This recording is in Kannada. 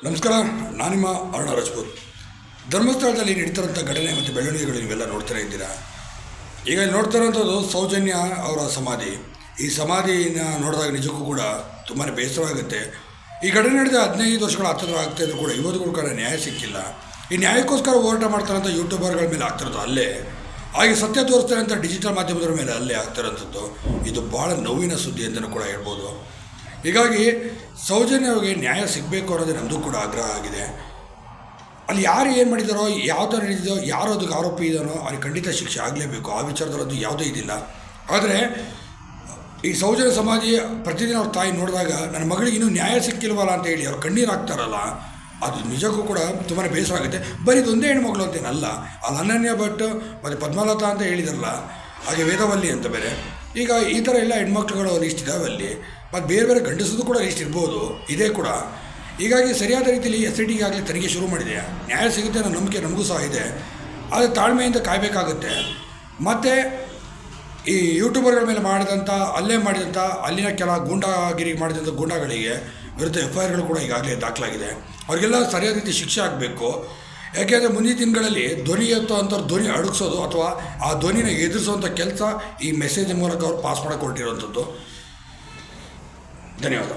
ನಮಸ್ಕಾರ, ನಾನು ನಿಮ್ಮ ಅರುಣ ರಾಜ್ಪೂತ್. ಧರ್ಮಸ್ಥಳದಲ್ಲಿ ನಡೀತಿರೋಂಥ ಘಟನೆ ಮತ್ತು ಬೆಳವಣಿಗೆಗಳು ನೀವೆಲ್ಲ ನೋಡ್ತಾನೆ ಇದ್ದೀರಾ. ಈಗ ಇಲ್ಲಿ ನೋಡ್ತಾ ಇರೋಂಥದ್ದು ಸೌಜನ್ಯ ಅವರ ಸಮಾಧಿ. ಈ ಸಮಾಧಿನ ನೋಡಿದಾಗ ನಿಜಕ್ಕೂ ಕೂಡ ತುಂಬಾ ಬೇಸರವಾಗುತ್ತೆ. ಈ ಘಟನೆ ನಡೆದ 15 ವರ್ಷಗಳ ಹತ್ತಿರ ಆಗ್ತಾಯಿದ್ರು ಕೂಡ ಇವತ್ತಿಗೂ ಕೂಡ ನ್ಯಾಯ ಸಿಕ್ಕಿಲ್ಲ. ಈ ನ್ಯಾಯಕ್ಕೋಸ್ಕರ ಹೋರಾಟ ಮಾಡ್ತಾರಂಥ ಯೂಟ್ಯೂಬರ್ಗಳ ಮೇಲೆ ಆಗ್ತಿರೋದು ಅಲ್ಲೇ, ಹಾಗೆ ಸತ್ಯ ತೋರಿಸ್ತಾರೆ ಅಂತ ಡಿಜಿಟಲ್ ಮಾಧ್ಯಮದವ್ರ ಮೇಲೆ ಅಲ್ಲೇ ಆಗ್ತಿರೋಂಥದ್ದು. ಇದು ಭಾಳ ನೋವಿನ ಸುದ್ದಿ ಅಂತಲೂ ಕೂಡ ಹೇಳ್ಬೋದು. ಹೀಗಾಗಿ ಸೌಜನ್ಯ ಅವ್ರಿಗೆ ನ್ಯಾಯ ಸಿಗಬೇಕು ಅನ್ನೋದೇ ನಮ್ಮದು ಕೂಡ ಆಗ್ರಹ ಆಗಿದೆ. ಅಲ್ಲಿ ಯಾರು ಏನು ಮಾಡಿದಾರೋ, ಯಾವ ಥರ ನಡೆದಿದೋ, ಯಾರು ಅದಕ್ಕೆ ಆರೋಪಿ ಇದ್ದಾನೋ ಅವ್ರಿಗೆ ಖಂಡಿತ ಶಿಕ್ಷೆ ಆಗಲೇಬೇಕು. ಆ ವಿಚಾರದಲ್ಲದು ಯಾವುದೇ ಇದಿಲ್ಲ. ಆದರೆ ಈ ಸೌಜನ್ಯ ಸಮಾಧಿ ಪ್ರತಿದಿನ ಅವ್ರ ತಾಯಿ ನೋಡಿದಾಗ ನನ್ನ ಮಗಳಿಗೆ ಇನ್ನೂ ನ್ಯಾಯ ಸಿಕ್ಕಿಲ್ವಲ್ಲ ಅಂತ ಹೇಳಿ ಅವ್ರು ಕಣ್ಣೀರು ಹಾಕ್ತಾರಲ್ಲ, ಅದು ನಿಜಕ್ಕೂ ಕೂಡ ತುಂಬಾ ಬೇಸರ ಆಗುತ್ತೆ. ಬರೀ ಇದೊಂದೇ ಹೆಣ್ಮಗಳು ಅಂತೇನಲ್ಲ, ಅಲ್ಲಿ ಅನನ್ಯ ಭಟ್ ಮತ್ತು ಪದ್ಮಲತಾ ಅಂತ ಹೇಳಿದಾರಲ್ಲ, ಹಾಗೆ ವೇದವಲ್ಲಿ ಅಂತ ಬೇರೆ. ಈಗ ಈ ಥರ ಎಲ್ಲ ಹೆಣ್ಮಕ್ಳುಗಳು ಲಿಸ್ಟ್ ಇದ್ದಾವೆ ಅಲ್ಲಿ, ಮತ್ತು ಬೇರೆ ಬೇರೆ ಗಂಡಸದು ಕೂಡ ಲಿಸ್ಟ್ ಇರ್ಬೋದು, ಇದೇ ಕೂಡ. ಹೀಗಾಗಿ ಸರಿಯಾದ ರೀತಿಯಲ್ಲಿ SIT ಆಗಲಿ ತನಿಖೆ ಶುರು ಮಾಡಿದೆ. ನ್ಯಾಯ ಸಿಗುತ್ತೆ ಅನ್ನೋ ನಂಬಿಕೆ ನಮಗೂ ಸಹ ಇದೆ. ಆದರೆ ತಾಳ್ಮೆಯಿಂದ ಕಾಯಬೇಕಾಗುತ್ತೆ. ಮತ್ತು ಈ ಯೂಟ್ಯೂಬರ್ಗಳ ಮೇಲೆ ಮಾಡಿದಂಥ ಅಲ್ಲಿನ ಕೆಲ ಗೂಂಡಾಗಿರಿ ಮಾಡಿದಂಥ ಗೂಂಡಾಗಳಿಗೆ ವಿರುದ್ಧ FIRಗಳು ಕೂಡ ಈಗಾಗಲೇ ದಾಖಲಾಗಿದೆ. ಅವ್ರಿಗೆಲ್ಲ ಸರಿಯಾದ ರೀತಿ ಶಿಕ್ಷೆ ಆಗಬೇಕು. ಯಾಕೆಂದರೆ ಮುಂದಿನ ದಿನಗಳಲ್ಲಿ ಧ್ವನಿ ಎತ್ತುವಂಥವ್ರು ಧ್ವನಿ ಅಡಗಿಸೋದು ಅಥವಾ ಆ ಧ್ವನಿನ ಎದುರಿಸುವಂಥ ಕೆಲಸ ಈ ಮೆಸೇಜ್ ಮೂಲಕ ಅವ್ರು ಪಾಸ್ ಮಾಡೋಕೆ ಹೊರಟಿರೋವಂಥದ್ದು. ಧನ್ಯವಾದ.